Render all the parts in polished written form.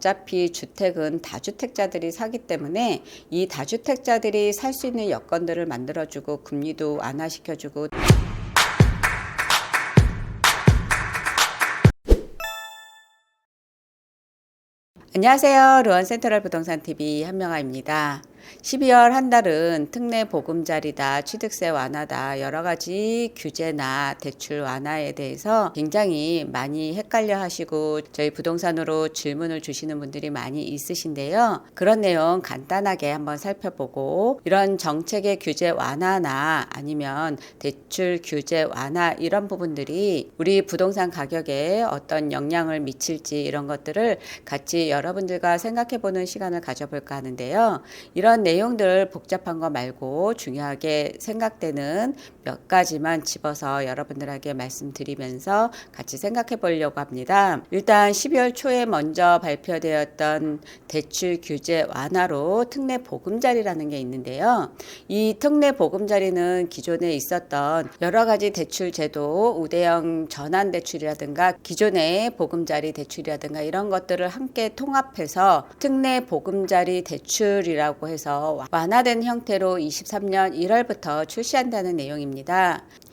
어차피 주택은 다주택자들이 사기 때문에 이 다주택자들이 살 수 있는 여건들을 만들어주고 금리도 완화시켜주고, 안녕하세요. 루원센트럴 부동산TV 한명아입니다. 12월 한 달은 특례 보금자리다, 취득세 완화다, 여러 가지 규제나 대출 완화에 대해서 굉장히 많이 헷갈려 하시고 저희 부동산으로 질문을 주시는 분들이 많이 있으신데요. 그런 내용 간단하게 한번 살펴보고, 이런 정책의 규제 완화나 아니면 대출 규제 완화, 이런 부분들이 우리 부동산 가격에 어떤 영향을 미칠지, 이런 것들을 같이 여러분들과 생각해 보는 시간을 가져볼까 하는데요. 이런 내용들 복잡한 거 말고 중요하게 생각되는 몇 가지만 집어서 여러분들에게 말씀드리면서 같이 생각해 보려고 합니다. 일단 12월 초에 먼저 발표되었던 대출 규제 완화로 특례 보금자리라는 게 있는데요. 이 특례 보금자리는 기존에 있었던 여러 가지 대출 제도, 우대형 전환 대출이라든가 기존의 보금자리 대출이라든가 이런 것들을 함께 통합해서 특례 보금자리 대출이라고 해서 완화된 형태로 23년 1월부터 출시한다는 내용입니다.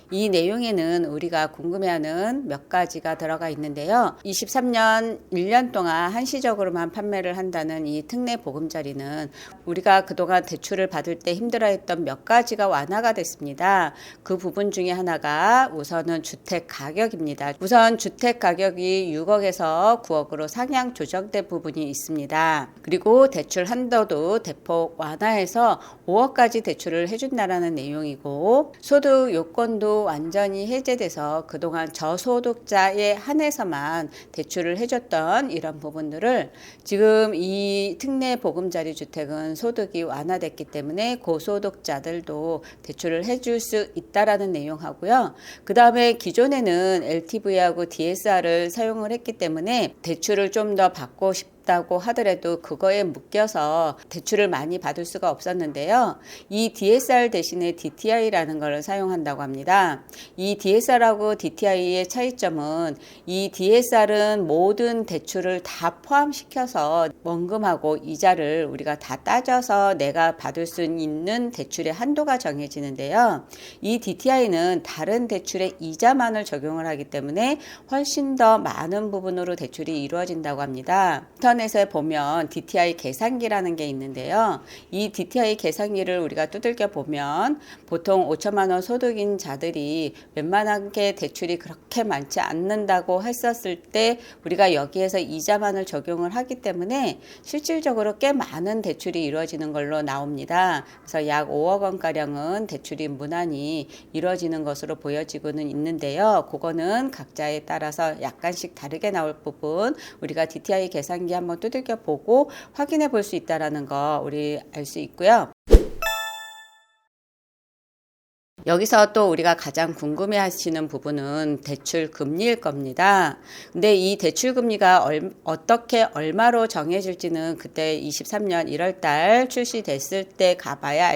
이 내용에는 우리가 궁금해하는 몇 가지가 들어가 있는데요. 23년 1년 동안 한시적으로만 판매를 한다는 이 특례 보금자리는 우리가 그동안 대출을 받을 때 힘들어했던 몇 가지가 완화가 됐습니다. 그 부분 중에 하나가 우선은 주택 가격입니다. 우선 주택 가격이 6억에서 9억으로 상향 조정된 부분이 있습니다. 그리고 대출 한도도 대폭 완화해서 5억까지 대출을 해준다라는 내용이고, 소득 요건도 완전히 해제돼서 그동안 저소득자에 한해서만 대출을 해줬던 이런 부분들을 지금 이 특례 보금자리 주택은 소득이 완화됐기 때문에 고소득자들도 대출을 해줄 수 있다라는 내용하고요. 그 다음에 기존에는 LTV하고 DSR을 사용을 했기 때문에 대출을 좀 더 받고 싶다고 하더라도 그거에 묶여서 대출을 많이 받을 수가 없었는데요. 이 DSR 대신에 DTI라는 걸 사용한다고 합니다. 이 DSR하고 DTI의 차이점은, 이 DSR은 모든 대출을 다 포함시켜서 원금하고 이자를 우리가 다 따져서 내가 받을 수 있는 대출의 한도가 정해지는데요. 이 DTI는 다른 대출의 이자만을 적용을 하기 때문에 훨씬 더 많은 부분으로 대출이 이루어진다고 합니다. 인터넷에 보면 DTI 계산기라는 게 있는데요. 이 DTI 계산기를 우리가 두들겨 보면 보통 5천만 원 소득인 자들이 웬만하게 대출이 그렇게 많지 않는다고 했었을 때 우리가 여기에서 이자만을 적용을 하기 때문에 실질적으로 꽤 많은 대출이 이루어지는 걸로 나옵니다. 그래서 약 5억 원가량은 대출이 무난히 이루어지는 것으로 보여지고는 있는데요. 그거는 각자에 따라서 약간씩 다르게 나올 부분, 우리가 DTI 계산기 한번 두들겨 보고 확인해 볼 수 있다는 거 우리 알 수 있고요. 여기서 또 우리가 가장 궁금해 하시는 부분은 대출 금리일 겁니다. 근데 이 대출 금리가 어떻게 얼마로 정해질지는 그때 23년 1월 달 출시됐을 때 가봐야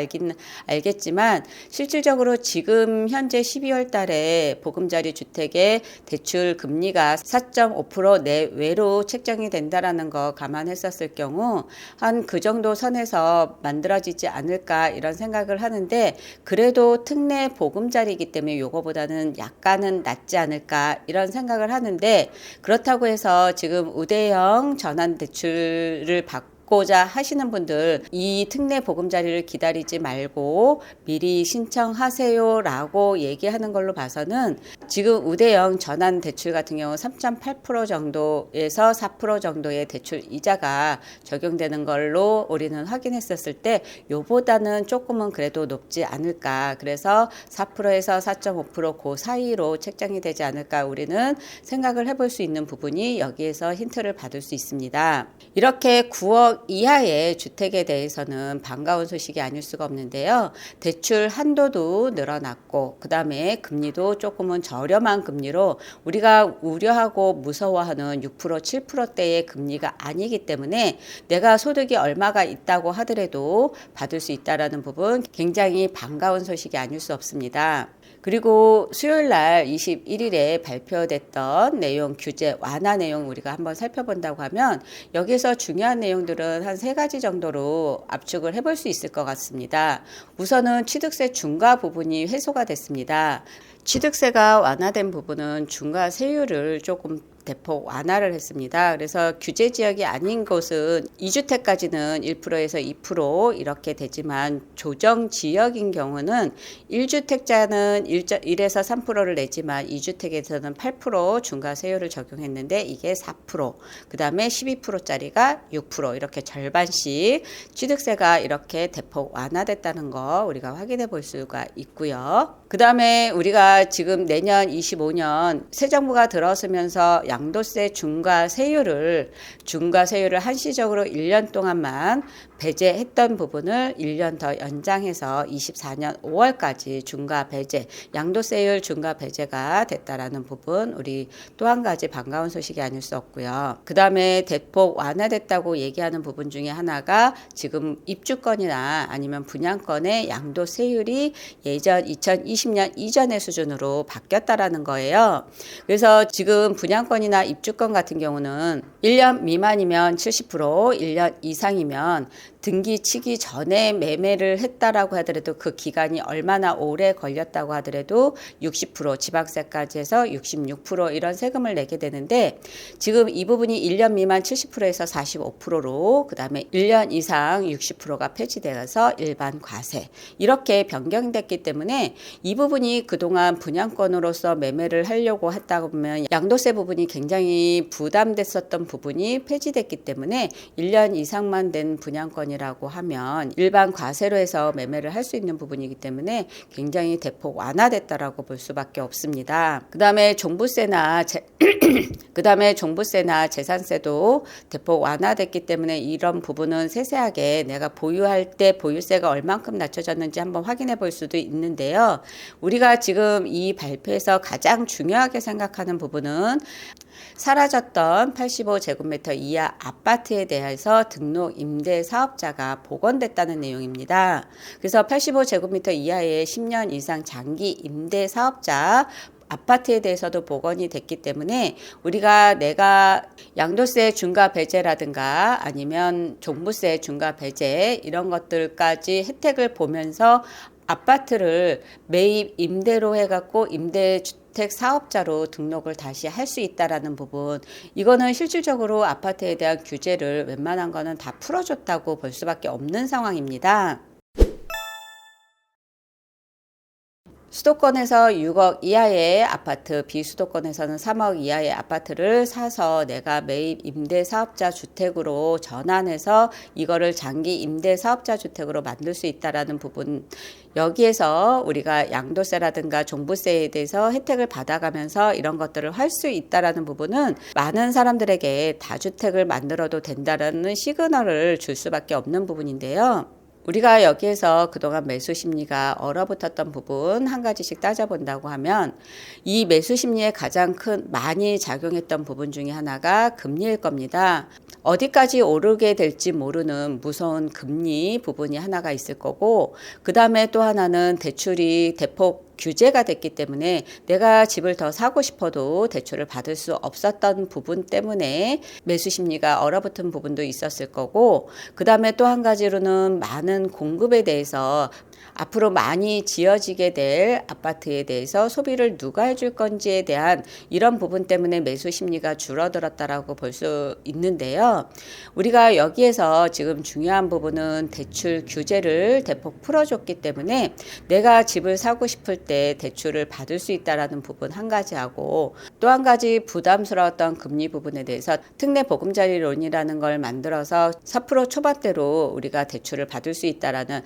알겠지만, 실질적으로 지금 현재 12월 달에 보금자리 주택의 대출 금리가 4.5% 내외로 책정이 된다라는 거 감안했었을 경우 한 그 정도 선에서 만들어지지 않을까, 이런 생각을 하는데, 그래도 특례 보금자리이기 때문에 요거보다는 약간은 낫지 않을까, 이런 생각을 하는데, 그렇다고 해서 지금 우대형 전환 대출을 받고자 하시는 분들 이 특례 보금자리를 기다리지 말고 미리 신청하세요 라고 얘기하는 걸로 봐서는, 지금 우대형 전환 대출 같은 경우 3.8% 정도에서 4% 정도의 대출 이자가 적용되는 걸로 우리는 확인했었을 때 요보다는 조금은 그래도 높지 않을까, 그래서 4%에서 4.5% 그 사이로 책정이 되지 않을까, 우리는 생각을 해볼 수 있는 부분이 여기에서 힌트를 받을 수 있습니다. 이렇게 9억 이하의 주택에 대해서는 반가운 소식이 아닐 수가 없는데요. 대출 한도도 늘어났고, 그 다음에 금리도 조금은 저렴한 금리로 우리가 우려하고 무서워하는 6%, 7%대의 금리가 아니기 때문에 내가 소득이 얼마가 있다고 하더라도 받을 수 있다는 부분, 굉장히 반가운 소식이 아닐 수 없습니다. 그리고 수요일 날 21일에 발표됐던 내용, 규제 완화 내용 우리가 한번 살펴본다고 하면 여기서 중요한 내용들은 한 3가지 정도로 압축을 해볼 수 있을 것 같습니다. 우선은 취득세 중과 부분이 해소가 됐습니다. 취득세가 완화된 부분은 중과 세율을 조금 대폭 완화를 했습니다. 그래서 규제 지역이 아닌 곳은 2주택까지는 1%에서 2% 이렇게 되지만 조정 지역인 경우는 1주택자는 1에서 3%를 내지만 2주택에서는 8% 중과세율을 적용했는데 이게 4%, 그 다음에 12%짜리가 6% 이렇게 절반씩 취득세가 이렇게 대폭 완화됐다는 거 우리가 확인해 볼 수가 있고요. 그 다음에 우리가 지금 내년 25년 새 정부가 들어서면서 양도세 중과세율을 한시적으로 1년 동안만 배제했던 부분을 1년 더 연장해서 24년 5월까지 중과 배제, 양도세율 중과 배제가 됐다라는 부분 우리 또 한 가지 반가운 소식이 아닐 수 없고요. 그 다음에 대폭 완화됐다고 얘기하는 부분 중에 하나가 지금 입주권이나 아니면 분양권의 양도세율이 예전 2020년 이전의 수준으로 바뀌었다라는 거예요. 그래서 지금 분양권이나 입주권 같은 경우는 1년 미만이면 70%, 1년 이상이면 등기 치기 전에 매매를 했다라고 하더라도 그 기간이 얼마나 오래 걸렸다고 하더라도 60%, 지방세까지 해서 66% 이런 세금을 내게 되는데 지금 이 부분이 1년 미만 70%에서 45%로 그 다음에 1년 이상 60%가 폐지되어서 일반 과세 이렇게 변경됐기 때문에 이 부분이 그동안 분양권으로서 매매를 하려고 했다고 보면 양도세 부분이 굉장히 부담됐었던 부분이 폐지됐기 때문에 1년 이상만 된 분양권 이라고 하면 일반 과세로 해서 매매를 할 수 있는 부분이기 때문에 굉장히 대폭 완화됐다라고 볼 수밖에 없습니다. 그다음에 종부세나 재산세도 대폭 완화됐기 때문에 이런 부분은 세세하게 내가 보유할 때 보유세가 얼만큼 낮춰졌는지 한번 확인해 볼 수도 있는데요. 우리가 지금 이 발표에서 가장 중요하게 생각하는 부분은 사라졌던 85제곱미터 이하 아파트에 대해서 등록 임대 사업자가 복원됐다는 내용입니다. 그래서 85제곱미터 이하의 10년 이상 장기 임대 사업자 아파트에 대해서도 복원이 됐기 때문에 우리가 내가 양도세 중과 배제라든가 아니면 종부세 중과 배제 이런 것들까지 혜택을 보면서 아파트를 매입 임대로 해갖고 임대주택 사업자로 등록을 다시 할 수 있다라는 부분 이거는 실질적으로 아파트에 대한 규제를 웬만한 거는 다 풀어줬다고 볼 수밖에 없는 상황입니다. 수도권에서 6억 이하의 아파트, 비수도권에서는 3억 이하의 아파트를 사서 내가 매입 임대 사업자 주택으로 전환해서 이거를 장기 임대 사업자 주택으로 만들 수 있다라는 부분 여기에서 우리가 양도세라든가 종부세에 대해서 혜택을 받아가면서 이런 것들을 할 수 있다라는 부분은 많은 사람들에게 다주택을 만들어도 된다라는 시그널을 줄 수밖에 없는 부분인데요. 우리가 여기에서 그동안 매수 심리가 얼어붙었던 부분 한 가지씩 따져본다고 하면 이 매수 심리에 가장 많이 작용했던 부분 중에 하나가 금리일 겁니다. 어디까지 오르게 될지 모르는 무서운 금리 부분이 하나가 있을 거고 그 다음에 또 하나는 대출이 대폭 규제가 됐기 때문에 내가 집을 더 사고 싶어도 대출을 받을 수 없었던 부분 때문에 매수 심리가 얼어붙은 부분도 있었을 거고 그 다음에 또 한 가지로는 많은 공급에 대해서 앞으로 많이 지어지게 될 아파트에 대해서 소비를 누가 해줄 건지에 대한 이런 부분 때문에 매수 심리가 줄어들었다라고 볼 수 있는데요. 우리가 여기에서 지금 중요한 부분은 대출 규제를 대폭 풀어줬기 때문에 내가 집을 사고 싶을 때 대출을 받을 수 있다라는 부분 한 가지하고 또 한 가지 부담스러웠던 금리 부분에 대해서 특례 보금자리론이라는 걸 만들어서 4% 초반대로 우리가 대출을 받을 수 있다라는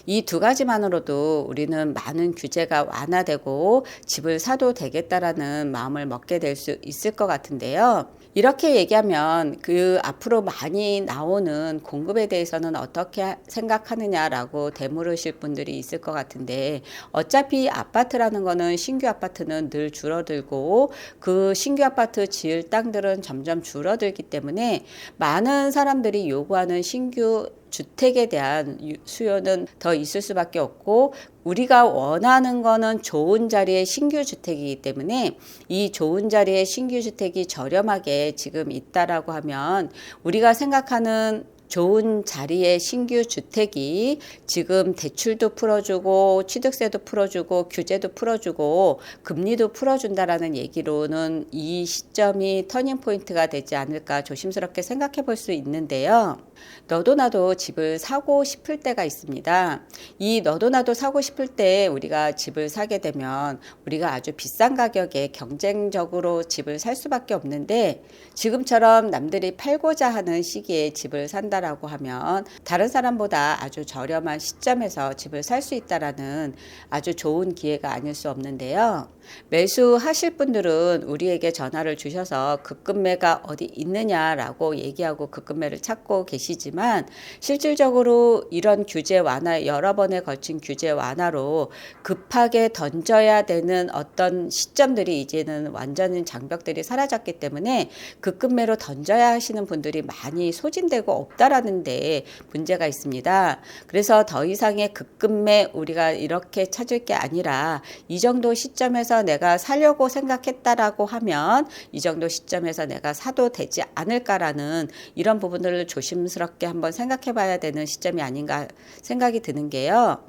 이 두 가지만으로도 우리는 많은 규제가 완화되고 집을 사도 되겠다라는 마음을 먹게 될 수 있을 것 같은데요. 이렇게 얘기하면 그 앞으로 많이 나오는 공급에 대해서는 어떻게 생각하느냐라고 되물으실 분들이 있을 것 같은데 어차피 아파트라는 거는 신규 아파트는 늘 줄어들고 그 신규 아파트 지을 땅들은 점점 줄어들기 때문에 많은 사람들이 요구하는 신규 주택에 대한 수요는 더 있을 수밖에 없고, 우리가 원하는 거는 좋은 자리의 신규 주택이기 때문에 이 좋은 자리의 신규 주택이 저렴하게 지금 있다라고 하면, 우리가 생각하는 좋은 자리의 신규 주택이 지금 대출도 풀어주고 취득세도 풀어주고 규제도 풀어주고 금리도 풀어준다라는 얘기로는 이 시점이 터닝포인트가 되지 않을까 조심스럽게 생각해 볼 수 있는데요. 너도 나도 집을 사고 싶을 때가 있습니다. 이 너도 나도 사고 싶을 때 우리가 집을 사게 되면 우리가 아주 비싼 가격에 경쟁적으로 집을 살 수밖에 없는데, 지금처럼 남들이 팔고자 하는 시기에 집을 산다라고 하면 다른 사람보다 아주 저렴한 시점에서 집을 살 수 있다라는 아주 좋은 기회가 아닐 수 없는데요. 매수하실 분들은 우리에게 전화를 주셔서 급급매가 어디 있느냐라고 얘기하고 급급매를 찾고 계시지만, 실질적으로 이런 규제 완화, 여러 번에 걸친 규제 완화로 급하게 던져야 되는 어떤 시점들이 이제는 완전히 장벽들이 사라졌기 때문에 급급매로 던져야 하시는 분들이 많이 소진되고 없다라는 데 문제가 있습니다. 그래서 더 이상의 급급매 우리가 이렇게 찾을 게 아니라, 이 정도 시점에서 내가 사려고 생각했다라고 하면 이 정도 시점에서 내가 사도 되지 않을까라는 이런 부분들을 조심스럽게 한번 생각해 봐야 되는 시점이 아닌가 생각이 드는 게요.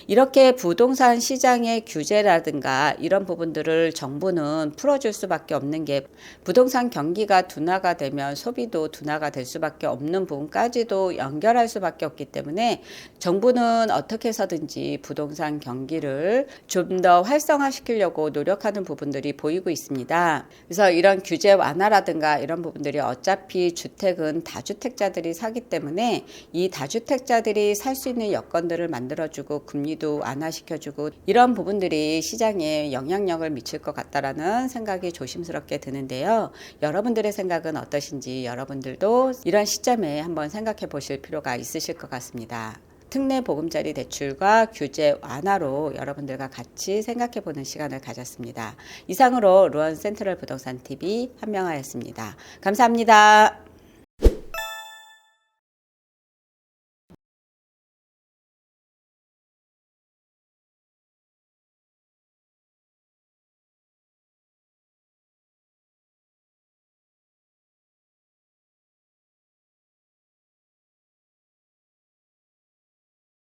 이렇게 부동산 시장의 규제라든가 이런 부분들을 정부는 풀어줄 수밖에 없는 게, 부동산 경기가 둔화가 되면 소비도 둔화가 될 수밖에 없는 부분까지도 연결할 수밖에 없기 때문에, 정부는 어떻게 해서든지 부동산 경기를 좀 더 활성화시키려고 노력하는 부분들이 보이고 있습니다. 그래서 이런 규제 완화라든가 이런 부분들이 어차피 주택은 다주택자들이 사기 때문에 이 다주택자들이 살 수 있는 여건들을 만들어주고 금리도 완화시켜주고, 이런 부분들이 시장에 영향력을 미칠 것 같다라는 생각이 조심스럽게 드는데요. 여러분들의 생각은 어떠신지 여러분들도 이런 시점에 한번 생각해 보실 필요가 있으실 것 같습니다. 특례 보금자리 대출과 규제 완화로 여러분들과 같이 생각해 보는 시간을 가졌습니다. 이상으로 루원 센트럴 부동산 TV 한명아였습니다. 감사합니다.